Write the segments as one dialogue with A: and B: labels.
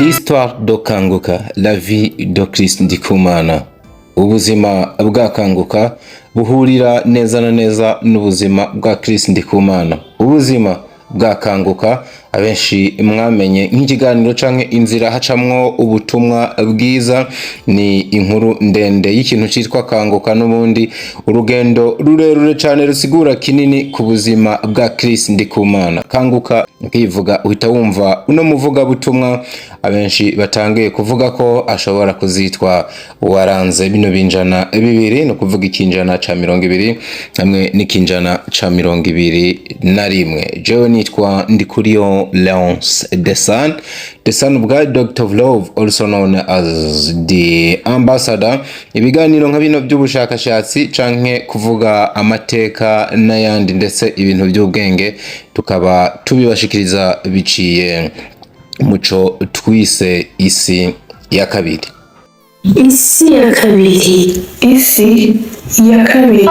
A: L'histoire de Kanguka, la vie de Christ Ndikumana. Ubuzima bwa Kanguka buhurira neza na neza n'ubuzima bwa Christ Ndikumana. Ubuzima bwa Kanguka abenshi mwamenye nk'ikiganiro canke inzira hacamwo ubutumwa bwiza, ni inkuru ndende y'ikintu citwa Kanguka, n'ubundi urugendo rurerure cane rusigura kinini ku buzima bwa Christ Ndikumana. Kanguka ukivuga uhita wumva uno muvuga butumwa abenshi batangiye kuvuga ko ashobora kuzitwa waranze bino binjana bibiri, no kuvuga ikinjana ca 20 hamwe n'ikinjana ca 21. Jewe nitwa Ndikuriyo Leonce the son of God, Doctor of Love, also known as the Ambassador. Ibiganiro nka bino by'ubushakashatsi canke kuvuga amateka n'ayandi ndetse ibintu by'ubwenge tukaba tubibashikiriza biciye muco twise isi ya kabiri.
B: Isi ya kabiri. Isi ya kabiri.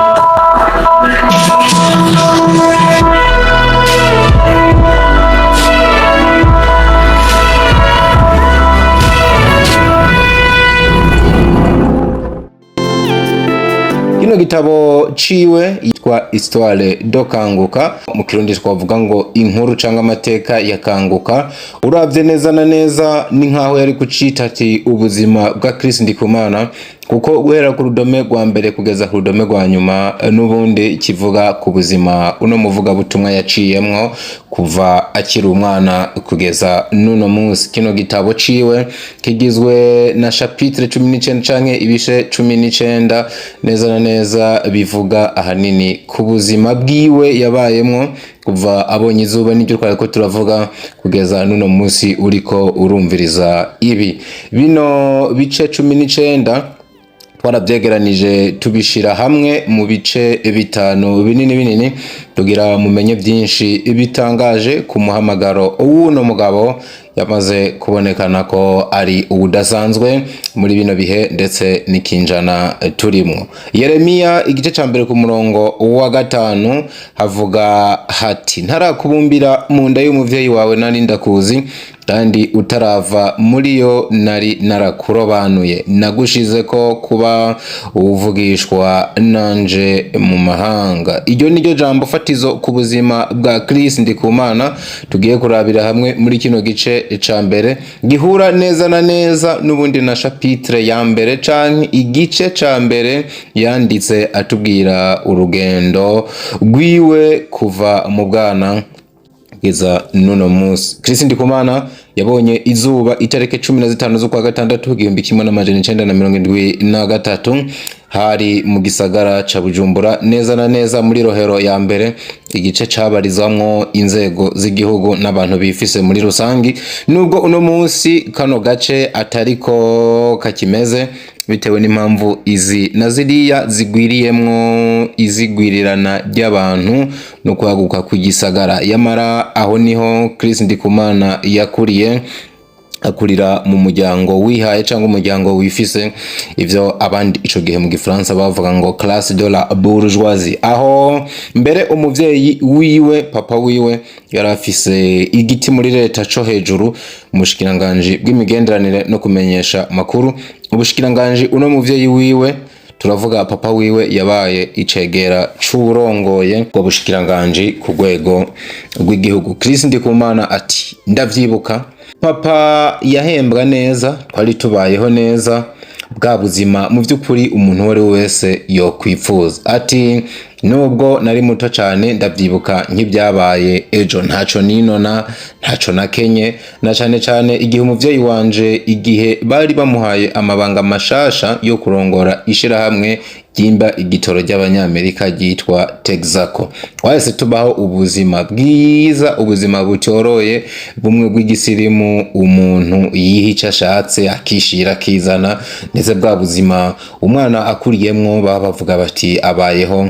A: Kino gitabo ciwe yitwa Histoire de Kanguka, mu kirundi twavuga ngo inkuru canga amateka ya Kanguka. Uravye neza na neza ni nkaho yari kucita ati ubuzima bwa Christ Ndikumana, kuko guhera ku rudome rwa mbere kugeza ku rudome rwa nyuma n'ubundi kivuga ku buzima uno muvuga butumwa yaciyemwo kuva akiri umwana kugeza nuno munsi. Kino gitabo ciwe kigizwe na chapitre 19 canke ibishe 19 neza na neza bivuga ahanini ku buzima bwiwe yabayemwo kuva abonye izuba, n'ibyo twariko turavuga kugeza nuno munsi uriko urumviriza ibi. Bino bice 19 twarabyegeranije tubishira hamwe mu bice bitanu binini tugira mumenye byinshi bitangaje ku muhamagaro w'uno mugabo yamaze kubonekana ko ari ubudasanzwe muri bino bihe ndetse n'ikinjana turimo. Yeremiya igice ca mbere ku murongo wa 5 havuga hati: ntarakubumbira mu nda y'umuvyeyi wawe nari ndakuzi, kandi utarava muri yo nari narakurobanuye, nagushize ko kuba uvugishwa nanje mu mahanga. Iryo niryo jambo fatizo ku buzima bwa Christ Ndikumana tugiye kurabira hamwe muri kino gice ca mbere, gihura neza na neza n'ubundi na chapitre ya mbere canke igice ca mbere yanditse atubwira urugendo rwiwe kuva mu bwana kugeza nuno munsi. Christ Ndikumana yabonye izuba itareke 15 z'ukwa gatandatu 1973 hari mu gisagara ca Bujumbura, neza na neza muri Rohero ya mbere, igice cabarizamwo inzego z'igihugu n'abantu bifise muri rusangi. Nubwo uno munsi kano gace atariko kakimeze bitewe n'impamvu izi na ziriya zigwiriyemwo izigwirirana ry'abantu no kwaguka ku gisagara. Yamara aho niho Christ Ndikumana yakuriye, akurira mu muryango wihaye cyangwa umuryango wifise, ivyo abandi ico gihe mu Gifaransa bavuga ngo classe de la bourgeoisie, aho mbere umuvyeyi wiwe papa wiwe yarafise igiti muri leta co hejuru, umushikiranganje bw'imigenderanire no kumenyesha makuru. Ubushikiranganje uno muvyeyi wiwe turavuga papa wiwe yabaye icegera c'urongoye bwo bushikiranganje ku rwego rw'igihugu. Christ Ndikumana ati: ndavyibuka papa yahembwa neza, twari tubayeho neza, bwa buzima mu by'ukuri umuntu wari wese yo kwifuza. Ati nubwo nari muto cyane ndavyibuka nk'ibyabaye ejo, ntaco ninona ntaco nakenye, na cyane igihe umuvyeyi wanje igihe bari bamuhaye amabanga mashasha yo kurongora ishirahamwe ryimba igitoro ry'abanyamerika ryitwa Texaco. Wahise tubaho ubuzima bwiza, ubuzima bucyoroye, bumwe bw'igisirimu, umuntu yihica ashatse akishira kizana, ndetse bwa buzima umwana akuriyemwo bavuga bati abayeho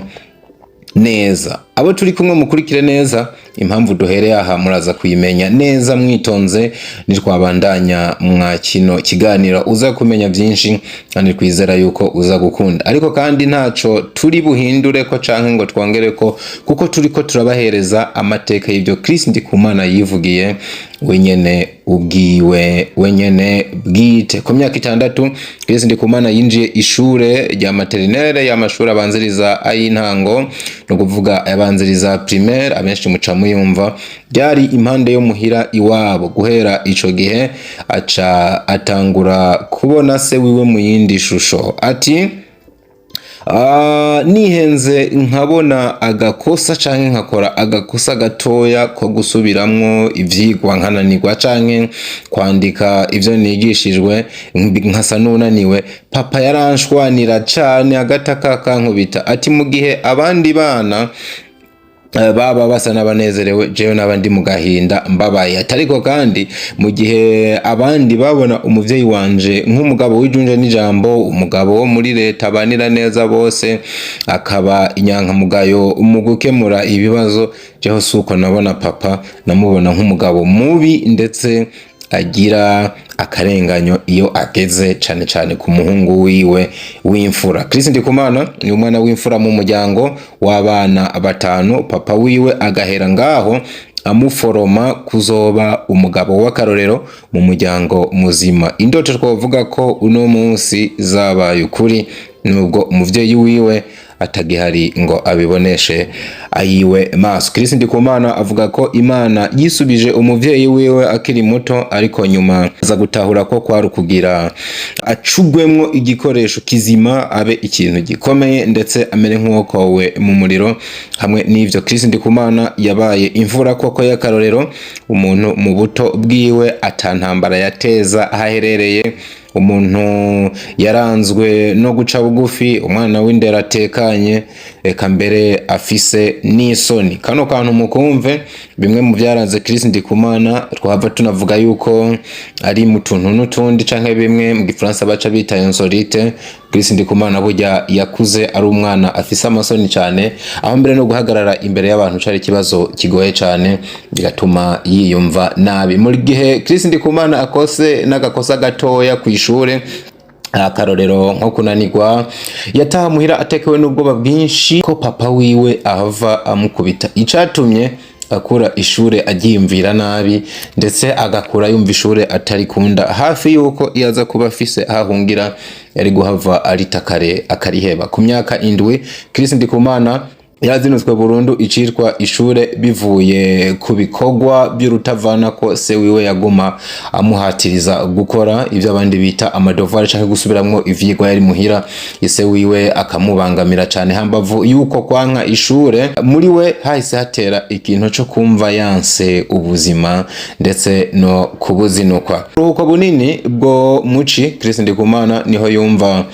A: neza. abo turi kumwe mukurikire neza impamvu duhereye aha muraza kuyimenya neza mwitonze nitwabandanya mwa kino kiganiro uza kumenya byinshi kandi twizera yuko uza gukunda ariko kandi ntaco turi buhindure ko canke ngo twongere ko kuko turiko turabahereza amateka y'ibyo Chris Ndikumana yivugiye wenyene ubwiwe wenyene bwite. Ku myaka 6 Chris Ndikumana yinjiye ishure rya maternelle y'amashuri abanziriza ay'intango no kuvuga abanziriza primaire abenshi muca muyumva byari impande yo muhira iwabo. Guhera ico gihe aca atangura kubona se wiwe mu yindi shusho ati nihenze nkabona agakosa canke nkakora agakosa gatoya ko gusubiramwo ivyigwa nkananirwa canke kwandika ivyo nigishijwe nkasa nunaniwe papa yaranshwanira cane agataka kankubita ati mu gihe abandi bana baba basa n'abanezerewe jewe n'abandi mu gahinda mbabaye atariko kandi mu gihe abandi babona umuvyeyi wanje nk'umugabo w'ijunje n'ijambo umugabo wo muri leta banira neza bose akaba inyankamugayo mu gukemura ibibazo jeho suko nabona papa namubona nk'umugabo mubi ndetse agira akarenganyo iyo ageze cane cane ku muhungu wiwe w'imfura. Chris Ndikumana ni umwana w'imfura mu muryango w'abana 5 papa wiwe agahera ngaho amuforoma kuzoba umugabo w'akarorero mu muryango muzima. Indoto twavuga ko uno munsi zabaye ukuri nubwo umuvyeyi wiwe atagihari ngo abiboneshe ayiwe maso. Chris Ndikumana avuga ko Imana yisubije umuvyeyi wiwe akiri muto ariko nyuma aza gutahura ko kwari kugira acugwemwo igikoresho kizima abe ikintu gikomeye ndetse amere nk'uwokowe mu muriro. Hamwe n'ivyo Chris Ndikumana yabaye imvura koko y'akarorero, umuntu mu buto bwiwe atantambara yateza ahaherereye, umuntu yaranzwe no guca bugufi, umwana w'indera atekanye eka mbere afise n'isoni. Kano kantu mukumve bimwe mu byaranze Chris Ndikumana, twava tunavuga yuko ari mu tuntu n'utundi canke bimwe mu gifaransa baca bita insolite. Chris Ndikumana burya yakuze ari umwana afise amasoni cyane, aho mbere no guhagarara imbere y'abantu cari kibazo kigoye cyane bigatuma yiyumva nabi. Muri gihe Chris Ndikumana akose n'agakosa gatoya kwishure akarorero nko kunanirwa, yataha muhira atekewe n'ubwoba bwinshi ko papa wiwe ahava amukubita, icatumye akura ishure agiyumvira nabi ndetse agakura yumva ishure atari kunda, hafi yuko yaza kuba afise ahahungira yari guhava aritakare akariheba. Ku myaka 7 Chris Ndikumana yazinutswe burundu icirwa ishure bivuye ku bikorwa by'urutavana ko se wiwe yaguma amuhatiriza gukora ivyo abandi bita amadevoir canke gusubiramwo ivyigwa yari muhira. Ise wiwe akamubangamira cane hambavu yuko kwanka ishure muri we hahise hatera ikintu cyo kumva yanse ubuzima ndetse no kubuzinukwa. Uruhuko bunini bwo muci Chris Ndikumana niho yumva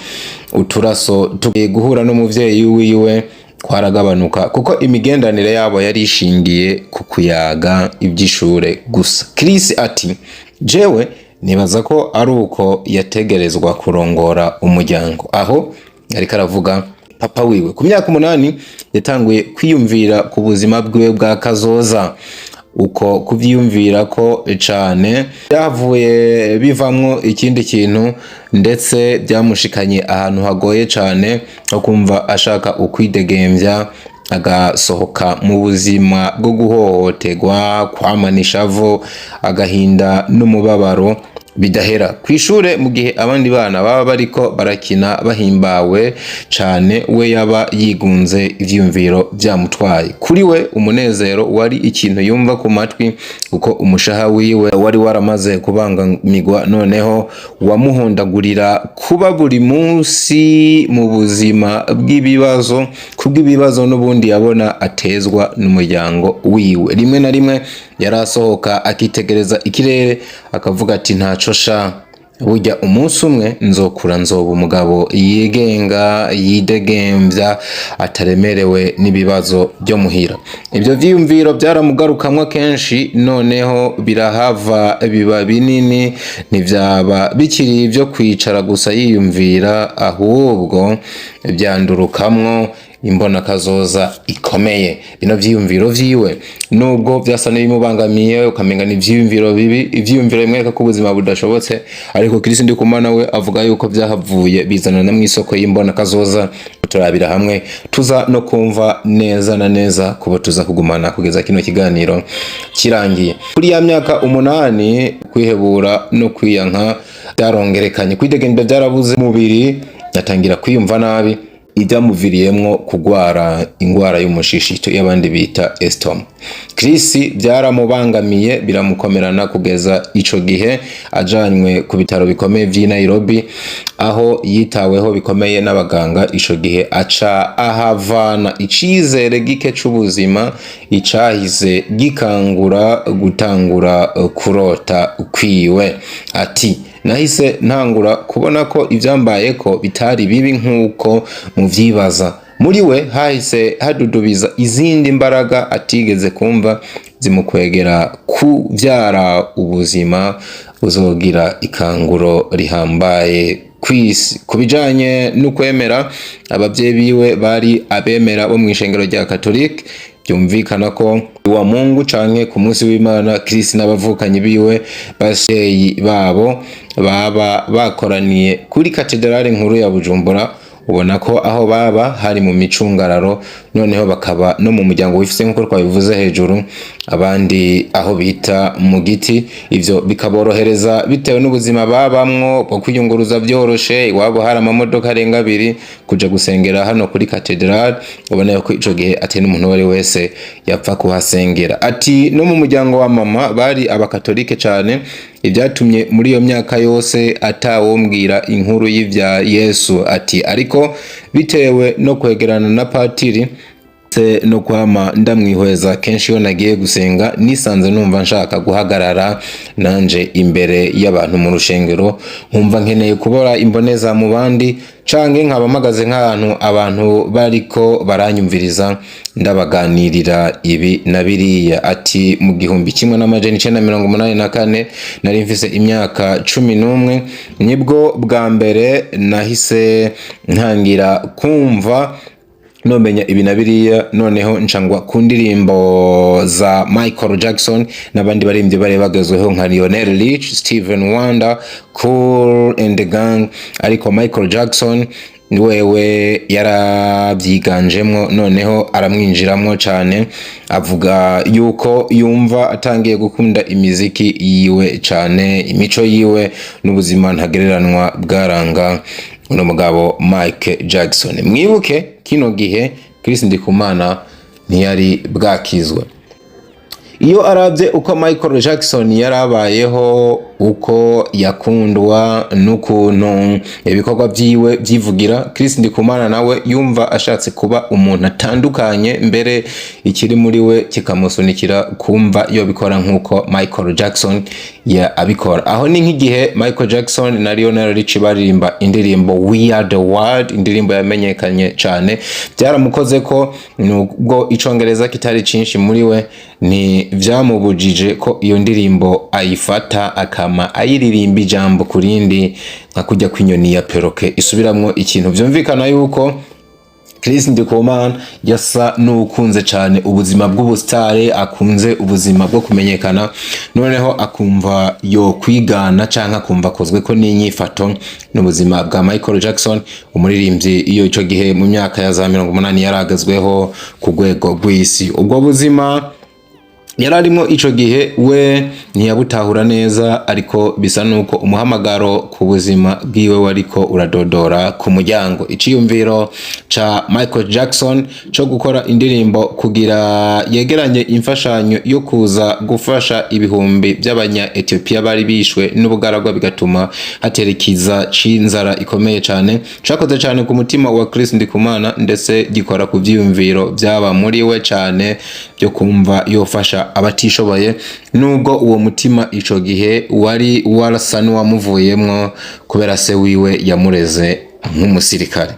A: uturaso tugiye guhura n'umuvyeyi wiwe kwaragabanuka kuko imigendanire yabo yari ishingiye ku kuyaga iby'ishure gusa. Chris ati jewe nibaza ko ari uko yategerezwa kurongora umuryango. Aho yari karavuga papa wiwe. Ku myaka 8 yatanguye kwiyumvira ku buzima bwiwe bwa kazoza, uko kuvyiyumvira ko cane byavuye bivamwo ikindi kintu ndetse byamushikanye ahantu hagoye cane no kumva ashaka ukwidegembya, agasohoka mu buzima bwo guhohoterwa, kwamanishavu, agahinda n'umubabaro bidahera kwishure. Mu gihe abandi bana baba bariko barakina bahimbawe cane, we yaba yigunze ivyumviro byamutwaye. Kuri we umunezero wari ikintu yumva ku matwi kuko umushaha wiwe wari waramaze kubangamirwa, noneho wamuhondagurira kuba buri munsi mu buzima bw'ibibazo kubw'ibibazo n'ubundi yabona atezwa n'umuryango wiwe. Rimwe na rimwe yarasohoka akitegereza ikirere akavuga ati ntaco sha, burya umunsi umwe nzokura nzoba umugabo yigenga yidegembya ataremerewe n'ibibazo byo muhira. Ibyo vyiyumviro byaramugarukamwe kenshi, noneho birahava biba binini, ntivyaba bikiri ibyo kwicara gusa yiyumvira, ahubwo byandurukamwo imbona kazoza ikomeye. Bino vyiyumviro vyiwe nubwo vyasa n'ibimubangamiye ukamenga ni ivyiyumviro bibi, ivyiyumviro bimwereka ko ubuzima budashobotse, ariko Kristo Ndikumana we avuga yuko vyahavuye bizana na mwisoko y'imbona kazoza. Turabira hamwe tuza no kumva neza na neza kubo tuza kugumana kugeza kino kiganiro kirangiye. Kuri ya myaka 8 kwihebura no kwiyanka byarongerekanye, kwidegembya byarabuze, mubiri yatangira kwiyumva nabi, ibyamuviriyemwo kugwara ingwara y'umushishito y'abandi bita estoma. Chris byaramubangamiye biramukomerana kugeza ico gihe ajanywe ku bitaro bikomeye vy'i Nairobi, aho yitaweho bikomeye n'abaganga. Ico gihe aca ahavana icizere gike c'ubuzima, icahize gikangura gutangura kurota kwiwe. Ati nahise ntangura kubona ko ivyambayeko bitari bibi nk'uko muvyibaza. Muri we hahise hadudubiza izindi mbaraga atigeze kumva zimukwegera kuvyara ubuzima uzogira ikanguro rihambaye kwisi. Kubijanye n'ukwemera, abavyeyi biwe bari abemera bo mw'ishengero rya Katolika. Byumvikana ko wa Mungu canke ku munsi w'Imana Chris n'abavukanyi biwe basheyi babo baba bakoraniye kuri katedrale nkuru ya Bujumbura. Ubona ko aho baba hari mu micungararo, noneho bakaba no mu muryango wifise nkuko twabivuze hejuru, abandi aho bita mu giti. Ivyo bikaborohereza bitewe n'ubuzima babamwo bwo kwiyunguruza byoroshe. Iwabo hari amamodoka arenga 2 kuja gusengera hano kuri katedrale. Ubona ko ico gihe ati n'umuntu wari wese yapfa kuhasengera. Ati no mu muryango wa mama bari abakatolike cyane, ibyatumye muri iyo myaka yose atawombwira inkuru y'ivya Yesu. Ati ariko bitewe no kwegerana na patiri no kwama ndamwihweza kenshi iyo nagiye gusenga, nisanze numva nshaka guhagarara nanje imbere y'abantu mu rushengero, nkumva nkeneye kubora imboneza mu bandi, canke nkabamagaze nk'ahantu abantu bariko baranyumviriza ndabaganirira ibi na biriya. Ati mu 1984 nari mfise imyaka 11 nibwo bwa mbere nahise ntangira kumva nomenya ibi na biriya, noneho ncangwa ku ndirimbo za Michael Jackson n'abandi baririmbyi bari bagezweho nka Lionel Rich, Steven Wonder, Kool and the Gang. Ariko Michael Jackson wewe yaravyiganjemwo, noneho aramwinjiramwo cane, avuga yuko yumva atangiye gukunda imiziki yiwe cane, imico yiwe n'ubuzima ntagereranwa bwaranga uno mugabo Mike Jackson. Mwibuke kino gihe Chris Ndikumana ntiyari bwakizwe. Iyo aravye uko Michael Jackson yarabayeho, uko yakundwa n'ukuntu ibikorwa vyiwe vyivugira, Chris Ndikumana nawe yumva ashatse kuba umuntu atandukanye, mbere ikiri muri we kikamusunikira kumva yo bikora nkuko Michael Jackson ya abikora. Aho ni nk'igihe Michael Jackson na Lionel Rich baririmba indirimbo We Are The World, indirimbo yamenyekanye cyane, byaramukoze ko nubwo icongereza kitari cinshi muri we, ni vyamubujije ko iyo ndirimbo ayifata akama ayiririmba ijambo kurindi nka kujya kwinyoni ya peroke isubiramwo ikintu. Vyumvikana yuko Chris Ndikumana yasa n'ukunze cyane ubuzima bw'ubustare, akunze ubuzima bwo kumenyekana, noneho akumva yo kwigana canka akumva kozwe ko n'inyifato n'ubuzima bwa Michael Jackson, umuririmbyi iyo ico gihe mu myaka ya za 80 yaragezweho ku rwego rw'isi. Ubwo buzima yararimo ico gihe we ntiyabutahura neza, ariko bisa nuko umuhamagaro ku buzima bwiwe wariko uradodora ku muryango. Iciyumviro ca Michael Jackson cyo gukora indirimbo kugira yegeranye imfashanyo yo kuza gufasha ibihumbi by'abanya Ethiopia bari bishwe n'ubugaragwa, bigatuma haterekiza cinzara ikomeye cyane, cakoze cyane ku mutima wa Chris Ndikumana, ndetse gikora ku vyiyumviro byaba muri we cyane byo kumva yofasha abatishoboye, nubwo uwo mutima ico gihe wari warasa n'uwamuvuyemwo kubera se wiwe yamureze nk'umusirikare.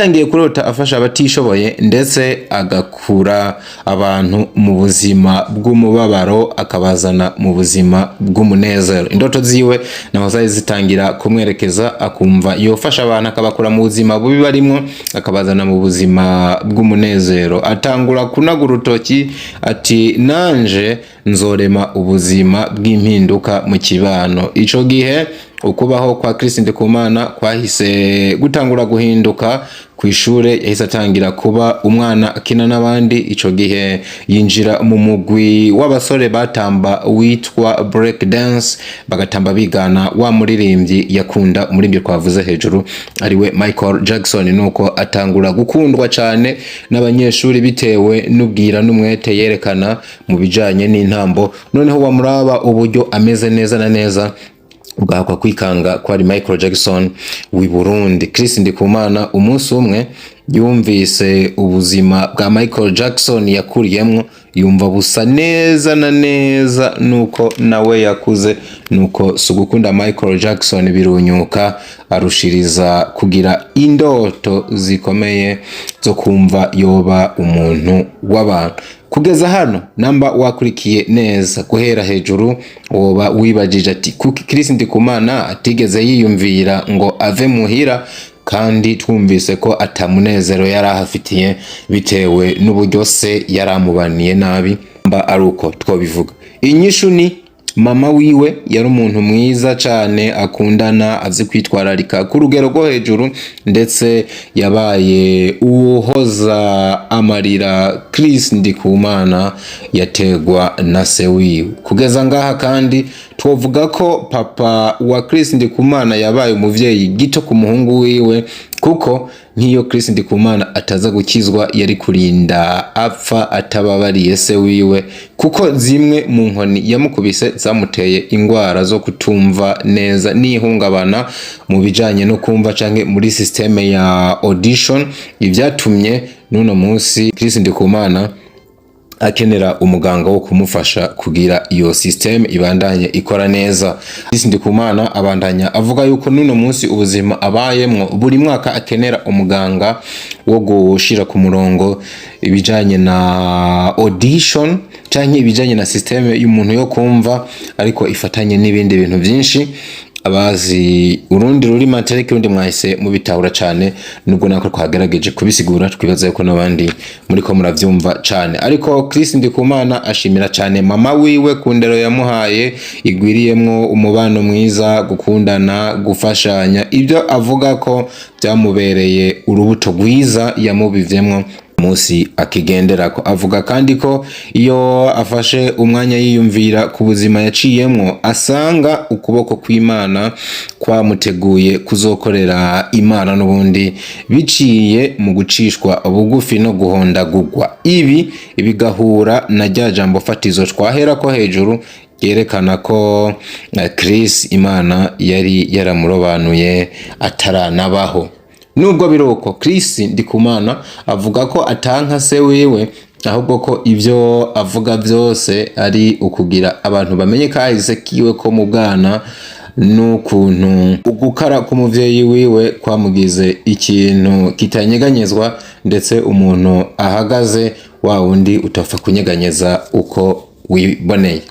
A: yatangiye kurota afasha abatishoboye ndetse agakura abantu mu buzima bw'umubabaro akabazana mu buzima bw'umunezero. Indoto ziwe naho zari zitangira kumwerekeza, akumva yofasha abantu akabakura mu buzima bubi barimo akabazana mu buzima bw'umunezero. Atangura kunaga urutoki ati nanje nzorema ubuzima bw'impinduka mu kibano. Ico gihe ukubaho kwa Chris Ndikumana kwahise gutangura guhinduka. Ku ishure yahise atangira kuba umwana akina n'abandi. Ico gihe yinjira mu mugwi w'abasore batamba witwa break dance, bagatamba bigana wa muririmbyi yakunda, umuririmbyi twavuze hejuru ariwe Michael Jackson. Nuko atangura gukundwa cyane n'abanyeshuri bitewe n'ubwira n'umwete yerekana mu bijanye n'intambo. Noneho wamuraba uburyo ameze neza na neza ugahakwa kwikanga ko ari Michael Jackson w'i Burundi. Chris Ndikumana umunsi umwe yumvise ubuzima bwa Michael Jackson yakuriyemwo, yumva busa neza na neza nuko nawe yakuze. Nuko sugukunda Michael Jackson birunyuka, arushiriza kugira indoto zikomeye zo kumva yoba umuntu w'abantu. Kugeza hano namba wakurikiye neza guhera hejuru woba wibajije ati kuki Chris Ndikumana atigeze yiyumvira ngo ave muhira, kandi twumvise ko atamunezero yari ahafitiye bitewe n'uburyo se yaramubaniye nabi. Mba aruko twobivuga. Inyishu ni mama wiwe yari umuntu mwiza cyane akundana, azi kwitwararika ku rugero rwo hejuru, ndetse yabaye uhoza amarira Chris Ndikumana yategwa na se wiwe. Kugeza ngaha kandi twovuga ko papa wa Chris Ndikumana yabaye umuvyeyi gito ku muhungu wiwe, kuko nk'iyo Chris Ndikumana ataza gukizwa yari kurinda apfa atababariye se wiwe, kuko zimwe mu nkoni yamukubise zamuteye ingwara zo kutumva neza n'ihungabana mu bijanye no kumva canke muri systeme ya audition. Ivyatumye nuno munsi Chris Ndikumana akenera umuganga wo kumufasha kugira iyo system ibandanye ikora neza. Chris Ndikumana abandanya avuga yuko nuno munsi ubuzima abayemwo buri mwaka akenera umuganga wo gushira ku murongo ibijanye na audition canke ibijanye na system y'umuntu yo kumva, ariko ifatanye n'ibindi bintu byinshi. Abazi urundi rurimi atariki rundi mwahise mubitahura cyane, nubwo nako twagerageje kubisigura twibaza yuko nabandi muri ko muravyumva cyane. Ariko Chris Ndikumana ashimira cyane mama wiwe ku ndero yamuhaye igwiriyemwo umubano mwiza, gukundana, gufashanya. Ibyo avuga ko byamubereye urubuto rwiza yamubivyemwo musi akigenderako. Avuga kandi ko iyo afashe umwanya yiyumvira ku buzima yaciyemwo, asanga ukuboko kw'Imana kwamuteguye kuzokorera Imana n'ubundi biciye mu gucishwa bugufi no guhondagurwa. Ibi bigahura na rya jambo fatizo twahera ko hejuru yerekana ko Chris Imana yari yaramurobanuye ataranabaho. Nubwo biruko Chris Ndikumana avuga ko atanka se wiwe, ahubwo ko ivyo avuga byose ari ukugira abantu bamenye kahise kiwe ko mu bwana, n'ukuntu ugukara k'umuvyeyi wiwe kwamugize ikintu kitanyeganyezwa, ndetse umuntu ahagaze wa wundi utapfa kunyeganyeza uko wiboneye.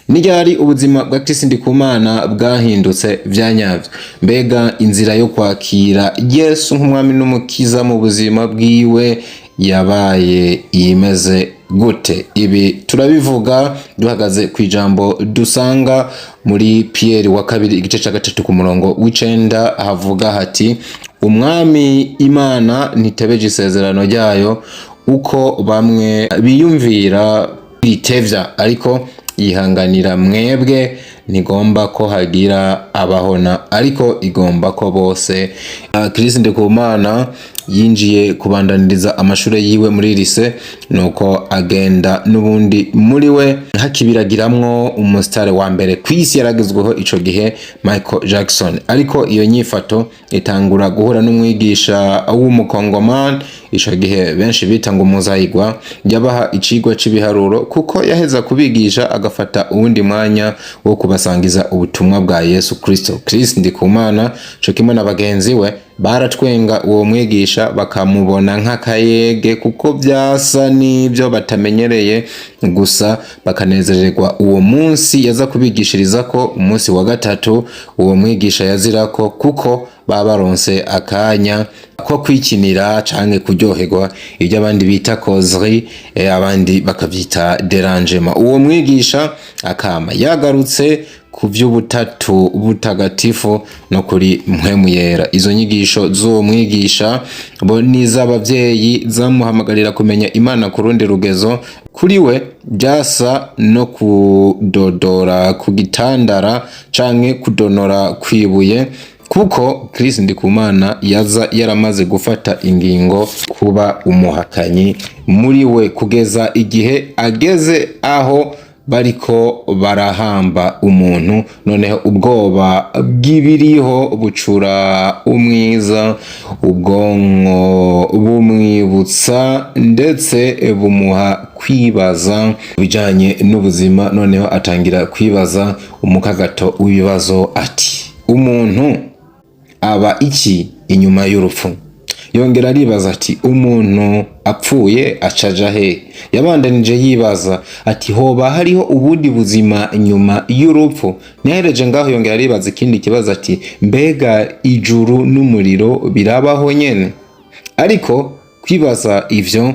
A: Nijari ubuzima bwa Chris Ndikumana bwahindutse vyanyavyo? Mbega inzira yo kwakira Yesu nk'umwami n'umukiza mu buzima bwiwe yabaye imeze gute? Ibi turabivuga duhagaze ku ijambo dusanga muri Pierre wa kabiri igice ca 3 ku murongo w'icenda, havuga hati umwami Imana ntitebeje isezerano ryayo uko bamwe biyumvira bitevya, ariko yihanganira mwebwe, ntigomba ko hagira abahona, ariko igomba ko bose. Chris Ndikumana yinjiye kubandaniriza amashure yiwe muri lycée, nuko agenda n'ubundi muri we hakibiragiramwo umusitari wa mbere kwisi yaragezweho ico gihe Michael Jackson. Ariko iyo nyifato itangura guhura n'umwigisha w'umukongomani ico gihe benshi bita ngo muzayigwa, yabaha icigwa c'ibiharuro kuko yaheza kubigisha agafata uwundi mwanya wo kubasangiza ubutumwa bwa Yesu Kristo. Chris Ndikumana co kimwe na bagenzi we baratwenga uwo mwigisha bakamubona nk'akayege kuko byasa n'ibyo batamenyereye, gusa bakanezererwa uwo munsi yaza kubigishiriza ko umunsi wa gatatu uwo mwigisha yazirako, kuko babaronse akanya ko kwikinira canke kuryoherwa, ibyo abandi bita causerie, abandi bakavyita derangement. Uwo mwigisha akama yagarutse ku vy'ubutatu butagatifu no kuri mpwemu yera. Izo nyigisho z'uwo mwigisha bo n'iz'abavyeyi zamuhamagarira kumenya Imana ku rundi rugezo. Kuri we byasa no kudodora ku gitandara canke kudonora kwibuye, kuko Chris Ndikumana yaza yaramaze gufata ingingo kuba umuhakanyi muri we, kugeza igihe ageze aho bariko barahamba umuntu, noneho ubwoba bw'ibiriho bucura umwiza, ubwonko bumwibutsa ndetse bumuha kwibaza bijanye n'ubuzima. Noneho atangira kwibaza umukagato w'ibibazo ati, umuntu aba iki inyuma y'urupfu? Yongera aribaza ati, umuntu apfuye acaja he? Yabandanije yibaza ati, hoba hariho ubundi buzima nyuma y'urupfu? Nehereje ngaho yongera aribaza ikindi kibazo ati, mbega ijuru n'umuriro birabaho nyene? Ariko kwibaza ivyo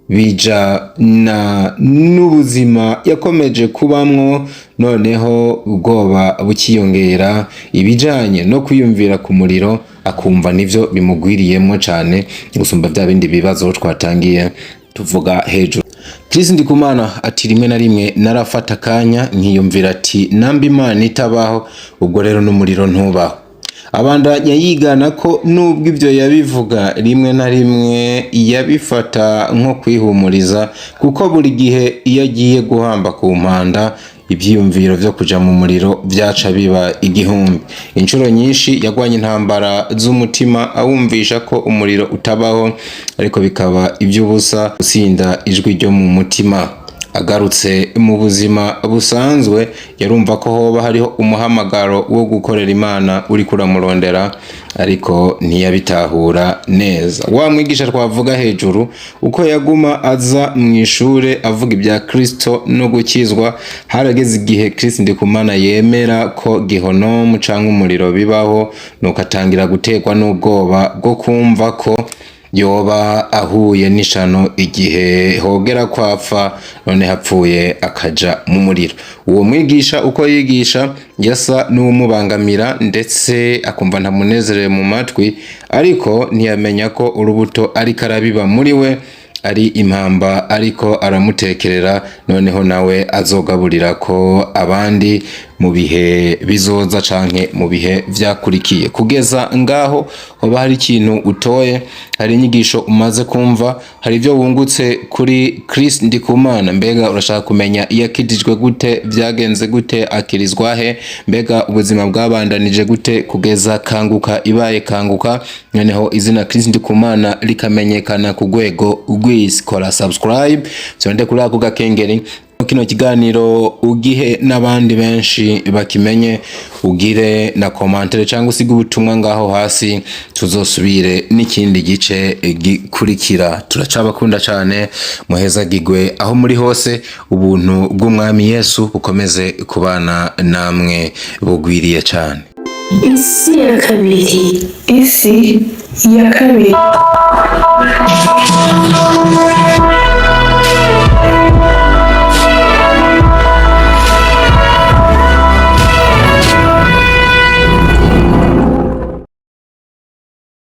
A: bijana n'ubuzima yakomeje kubamwo, noneho ubwoba bukiyongera, ibijanye no kwiyumvira ku muriro akumva nivyo bimugwiriyemo cane gusumba bya bindi bibazo twatangiye tuvuga hejuru. Chris Ndikumana ati, rimwe na rimwe narafata akanya nkiyumvira ati, namba Imana itabaho ubwo rero n'umuriro ntubaho. Abandanya yigana ko nubwo ibyo yabivuga rimwe na rimwe yabifata nko kwihumuriza, kuko buri gihe iyo agiye guhamba ku mpanda ibyiyumviro byo kuja mu muriro byaca biba igihumbi. Inshuro nyinshi yagwanye intambara z'umutima awumvisha ko umuriro utabaho, ariko bikaba iby'ubusa gusinda ijwi ryo mu mutima. Agarutse mu buzima busanzwe yarumva ko hoba hariho umuhamagaro wo gukorera Imana uri kuramurondera, ariko ntiyabitahura neza. Wa mwigisha twavuga hejuru uko yaguma aza mu ishure avuga ibya Kristo no gukizwa, harageze igihe Chris Ndikumana yemera ko gihonomu canke umuriro bibaho, nuko atangira gutekwa n'ubwoba bwo kumva ko yoba ahuye n'ishano igihe hogera kwapfa, none hapfuye akaja mu muriro. Uwo mwigisha uko yigisha yasa n'umubangamira ndetse akumva ntamunezerewe mu matwi, ariko ntiyamenya ko urubuto ariko arabiba muri we ari impamba ariko aramutekerera, noneho nawe azogaburira ko abandi mu bihe bizoza canke mu bihe vyakurikiye. Kugeza ngaho hoba hari ikintu utoye, hari inyigisho umaze kumva, hari ibyo wungutse kuri Chris Ndikumana. Mbega urashaka kumenya yakidijwe gute, byagenze gute, akirizwa he, mbega ubuzima bwabandanije gute kugeza Kanguka ibaye Kanguka, noneho izina Chris Ndikumana likamenyekana ku rwego rw'isi? Kora subscribe cyonde kuri ako gakengeri, kino kiganiro ugihe n'abandi benshi bakimenye, ugire na commentaire cyangwa usiga ubutumwa ngaho hasi, tuzosubire n'ikindi gice gikurikira. Turacabakunda cyane, muheza gigwe aho muri hose, ubuntu bw'umwami Yesu bukomeze kubana namwe bugwiriye cyane.
B: Isi ya kabiri. Isi ya kabiri.